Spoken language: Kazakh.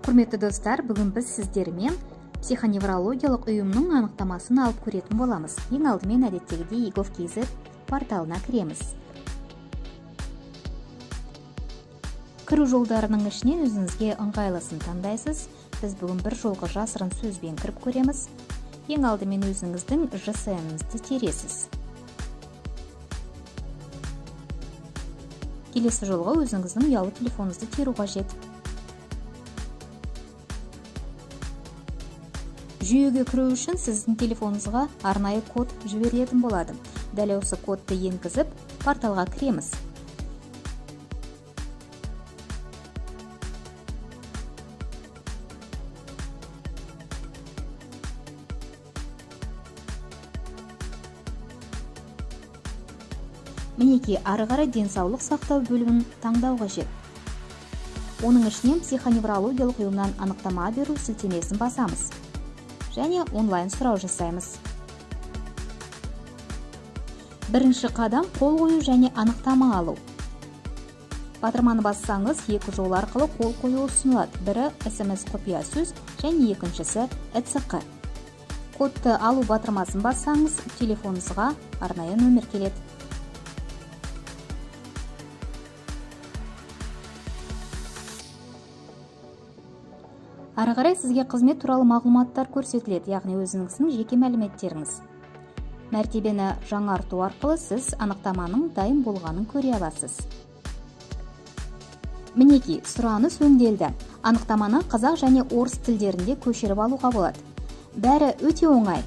Құрметті достар, бүгін біз сіздермен психоневрологиялық ұйымның анықтамасын алып көретін боламыз. Ең алдымен әдеттегідей egov.kz порталына кіреміз. Кіру жолдарының ішінен өзіңізге ыңғайлысын таңдайсыз. Біз бүгін бір жолғы жасырын сөзбен кіріп көреміз. Ең алдымен өзіңіздің ЖСН-іңізді тересіз. Келесі жолға өзіңіздің ұялы телефоныңызды теру қажет. Жүйеге кіру үшін сіздің телефоныңызға арнайы код жіберілетін болады. Дәл осы кодты енгізіп, порталға кіреміз. Мінекей, ары қарай денсаулық сақтау бөлімін таңдау қажет. Оның ішінен психоневрологиялық ұйымнан анықтама беру сілтемесін басамыз. Және онлайн сұрау жасаймыз. Бірінші қадам қол қою және анықтама алу. Батырманы бассаңыз, екі жол арқылы қол қою ұсынылады. Бірі SMS құпия сөз және екіншісі ЭЦК. Кодты алу батырмасын бассаңыз, телефоныңызға арнайы нөмір келеді. Ары қарай сізге қызмет туралы мағлұматтар көрсетіледі, яғни өзіңіздің жеке мәліметтеріңіз. Мәртебені жаңарту арқылы сіз анықтаманың дайын болғанын көре аласыз. Мінекей, сұраныс өңделді. Анықтаманы қазақ және орыс тілдерінде көшіріп алуға болады. Бәрі өте оңай.